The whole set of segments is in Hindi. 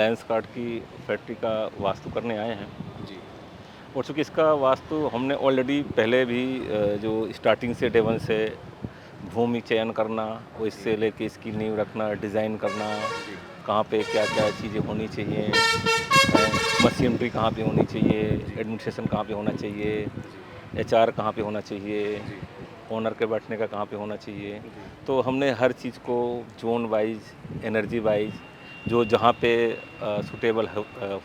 लेंस कार्ड की फैक्ट्री का वास्तु करने आए हैं। जी, और चूँकि इसका वास्तु हमने ऑलरेडी पहले भी जो स्टार्टिंग से डे वन से भूमि चयन करना और जी, इससे लेके इसकी नींव रखना, डिज़ाइन करना, जी, कहाँ पे क्या-क्या चीज़ें होनी चाहिए, मशीनरी कहाँ पे होनी चाहिए, जी, एडमिनिस्ट्रेशन कहाँ पे होना चाहिए, जी, एचआर कहाँ पे होना चाहिए, जी, ओनर के बैठने का कहाँ पे होना चाहिए। जी, तो हमने हर चीज़ को ज़ोन वाइज़, एनर्जी वाइज़ जो जहाँ पे सूटेबल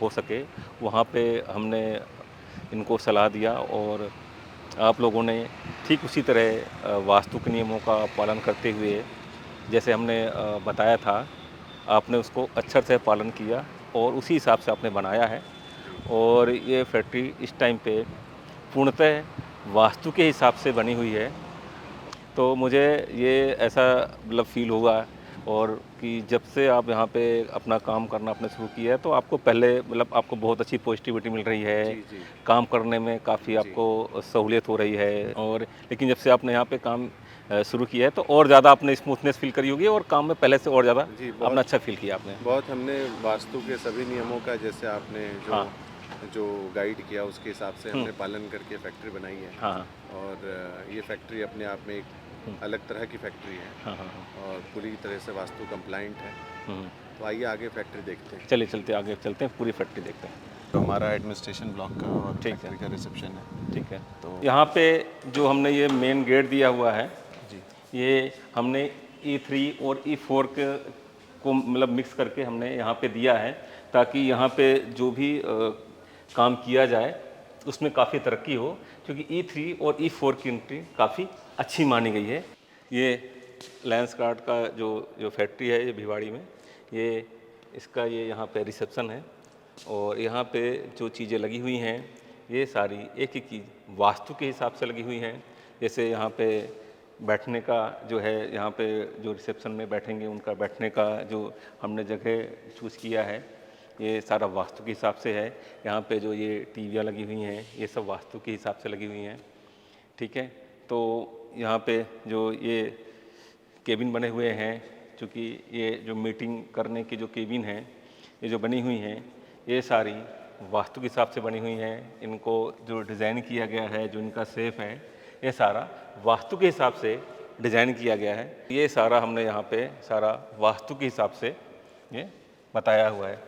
हो सके वहाँ पे हमने इनको सलाह दिया और आप लोगों ने ठीक उसी तरह वास्तु के नियमों का पालन करते हुए जैसे हमने बताया था, आपने उसको अच्छे से पालन किया और उसी हिसाब से आपने बनाया है। जी, और ये फैक्ट्री इस टाइम पे पूर्णतः वास्तु के हिसाब से बनी हुई है। तो मुझे ये ऐसा मतलब फ़ील हुआ और कि जब से आप यहाँ पे अपना काम करना आपने शुरू किया है, तो आपको पहले मतलब आपको बहुत अच्छी पॉज़िटिविटी मिल रही है, जी, जी, काम करने में काफ़ी जी, आपको सहूलियत हो रही है। और लेकिन जब से आपने यहाँ पे काम शुरू किया है, तो और ज़्यादा आपने स्मूथनेस फ़ील करी होगी और काम में पहले से और ज़्यादा जी, अपना बहुत अच्छा फ़ील किया आपने। बहुत हमने वास्तु के सभी नियमों का जैसे आपने जो हाँ, जो गाइड किया उसके हिसाब से हुँ, हमने पालन करके फैक्ट्री बनाई है। हाँ, हाँ, और ये फैक्ट्री अपने आप में एक हुँ, अलग तरह की फैक्ट्री है हाँ, हाँ, हाँ, और पूरी तरह से वास्तु कंप्लाइंट है। हुँ। तो आइए आगे फैक्ट्री देखते हैं। चलिए चलते आगे चलते हैं, पूरी फैक्ट्री देखते हैं। तो हमारा एडमिनिस्ट्रेशन ब्लॉक का और ठीक है, फैक्ट्री का रिसेप्शन है। ठीक है। तो यहाँ पे जो हमने ये मेन गेट दिया हुआ है, जी, ये हमने E3 और E4 को मतलब मिक्स करके हमने यहाँ पे दिया है, ताकि यहाँ पे जो भी काम किया जाए उसमें काफ़ी तरक्की हो, क्योंकि E3 और E4 की एंट्री काफ़ी अच्छी मानी गई है। ये लेंस कार्ड का जो जो फैक्ट्री है ये भिवाड़ी में, ये इसका ये यहाँ पे रिसेप्शन है और यहाँ पे जो चीज़ें लगी हुई हैं ये सारी एक एक चीज़ वास्तु के हिसाब से लगी हुई हैं। जैसे यहाँ पे बैठने का जो है, यहाँ पे जो रिसेप्शन में बैठेंगे उनका बैठने का जो हमने जगह चूज़ किया है, ये सारा वास्तु के हिसाब से है। यहाँ पे जो ये टीवियाँ लगी हुई हैं ये सब वास्तु के हिसाब से लगी हुई हैं, ठीक है। तो यहाँ पे जो ये केबिन बने हुए हैं, चूँकि ये जो मीटिंग करने की जो केबिन है ये जो बनी हुई हैं ये सारी वास्तु के हिसाब से बनी हुई हैं। इनको जो डिज़ाइन किया गया है, जो इनका शेप है, ये सारा वास्तु के हिसाब से डिज़ाइन किया गया है। ये सारा हमने यहाँ पे सारा वास्तु के हिसाब से ये बताया हुआ है।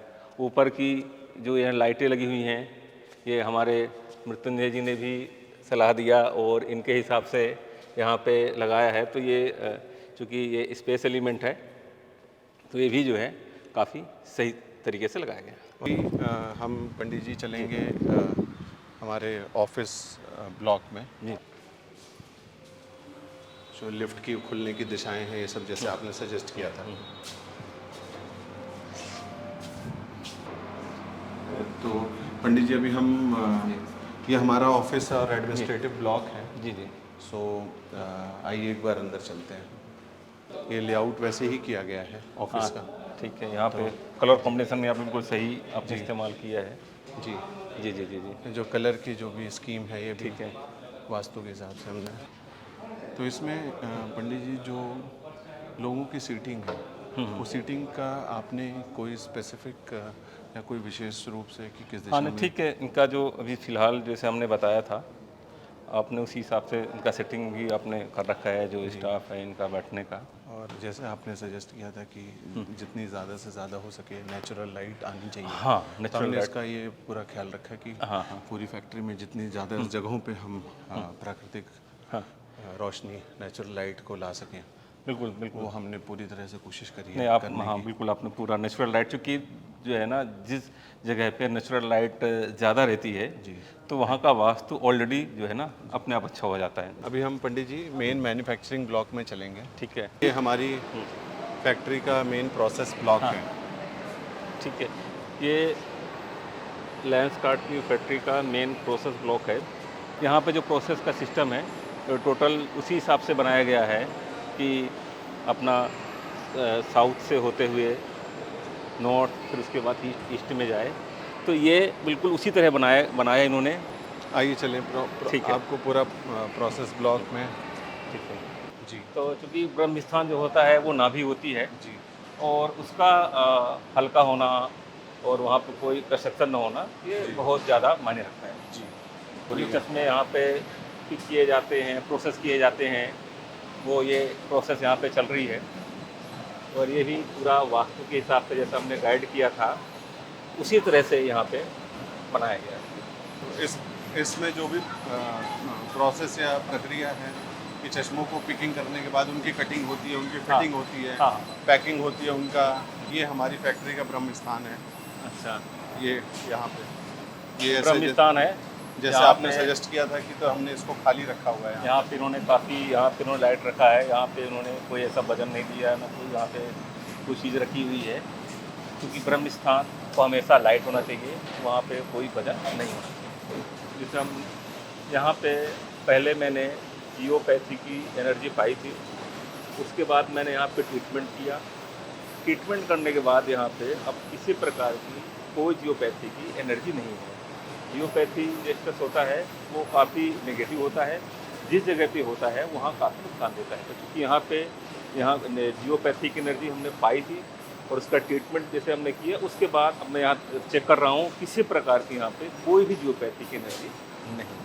ऊपर की जो यहाँ लाइटें लगी हुई हैं ये हमारे मृत्युंजय जी ने भी सलाह दिया और इनके हिसाब से यहाँ पे लगाया है। तो ये चूँकि ये स्पेस एलिमेंट है तो ये भी जो है काफ़ी सही तरीके से लगाया गया है। अभी हम पंडित जी चलेंगे हमारे ऑफिस ब्लॉक में। जी, जो लिफ्ट की खुलने की दिशाएं हैं ये सब जैसे आपने सजेस्ट किया था। तो पंडित जी अभी हम ये हमारा ऑफिस और एडमिनिस्ट्रेटिव ब्लॉक है। जी, जी, सो आइए एक बार अंदर चलते हैं। ये लेआउट वैसे ही किया गया है ऑफिस का। हाँ, ठीक है। यहाँ पे तो कलर कॉम्बिनेशन में आपने बिल्कुल सही आपने जी, इस्तेमाल किया है। जी, जी, जी, जी, जी, जो कलर की जो भी स्कीम है ये भी ठीक है। वास्तु के हिसाब से हमने। तो इसमें पंडित जी जो लोगों की सीटिंग है वो सीटिंग का आपने कोई स्पेसिफिक या कोई विशेष रूप से कि किस हाँ, दिशा नहीं में। ठीक है। इनका जो अभी फ़िलहाल जैसे हमने बताया था, आपने उसी हिसाब से इनका सेटिंग भी आपने कर रखा है, जो जी, स्टाफ है इनका बैठने का। और जैसे आपने सजेस्ट किया था कि जितनी ज़्यादा से ज़्यादा हो सके नेचुरल लाइट आनी चाहिए। हाँ, तो नेचुरल हमने लाइट। इसका ये पूरा ख्याल रखा कि हाँ, हाँ, पूरी फैक्ट्री में जितनी ज़्यादा जगहों पे हम प्राकृतिक हाँ, रोशनी नेचुरल लाइट को ला सकें बिल्कुल, बिल्कुल। वो हमने पूरी तरह से कोशिश करी नहीं है आप करने हाँ, की। बिल्कुल आपने पूरा नेचुरल लाइट, चूँकि जो है ना जिस जगह पे नेचुरल लाइट ज़्यादा रहती है, जी, तो वहाँ का वास्तु ऑलरेडी जो है ना अपने आप अच्छा हो जाता है। अभी हम पंडित जी मेन मैन्युफैक्चरिंग ब्लॉक में चलेंगे। ठीक है। ये हमारी फैक्ट्री का मेन प्रोसेस ब्लॉक हाँ, है। ठीक है। ये लेंस कार्ड की फैक्ट्री का मेन प्रोसेस ब्लॉक है। यहाँ पे जो प्रोसेस का सिस्टम है टोटल उसी हिसाब से बनाया गया है कि अपना साउथ से होते हुए नॉर्थ, फिर उसके बाद ईस्ट में जाए। तो ये बिल्कुल उसी तरह बनाया बनाया इन्होंने। आइए चलें ठीक है, आपको पूरा प्रोसेस ब्लॉक में। ठीक है। जी, तो चूँकि ब्रह्म स्थान जो होता है वो नाभि होती है जी, और उसका हल्का होना और वहाँ पे कोई कंस्ट्रक्शन ना होना, ये बहुत ज़्यादा मायने रखता है। जी। तो ये चश्मे यहाँ पे फिट किए जाते हैं, प्रोसेस किए जाते हैं, वो ये प्रोसेस यहाँ पे चल रही है। और ये भी पूरा वास्तु के हिसाब से जैसा हमने गाइड किया था, उसी तरह से यहाँ पे बनाया गया है। तो इसमें जो भी प्रोसेस या प्रक्रिया है कि चश्मों को पिकिंग करने के बाद उनकी कटिंग होती है, उनकी हाँ। फिटिंग होती है, हाँ। पैकिंग होती है उनका, ये हमारी फैक्ट्री का ब्रह्म स्थान है। अच्छा, ये यहाँ पे ये ऐसे ब्रह्म स्थान है। जैसे यहाँ आपने पे- सजेस्ट किया था कि तो हमने इसको खाली रखा हुआ है यहाँ पे इन्होंने काफ़ी, यहाँ पे इन्होंने लाइट रखा है, यहाँ पे इन्होंने कोई ऐसा वजन नहीं दिया, ना कोई यहाँ पे कोई चीज़ रखी हुई है, क्योंकि ब्रह्म स्थान को हमेशा लाइट होना चाहिए, वहाँ पे कोई वजन नहीं होना चाहिए। जैसे हम यहाँ पे पहले मैंने जियोपैथी की एनर्जी पाई थी, उसके बाद मैंने यहाँ पे ट्रीटमेंट किया। ट्रीटमेंट करने के बाद यहाँ पे अब किसी प्रकार की कोई जियोपैथी की एनर्जी नहीं है। जियोपैथी जो स्ट्रेस होता है वो काफ़ी नेगेटिव होता है, जिस जगह पे होता है वहाँ काफ़ी नुकसान देता है। तो क्योंकि यहाँ जियोपैथी की एनर्जी हमने पाई थी और उसका ट्रीटमेंट जैसे हमने किया, उसके बाद अब मैं यहाँ चेक कर रहा हूँ किसी प्रकार की यहाँ पे कोई भी जियोपैथी की एनर्जी नहीं है।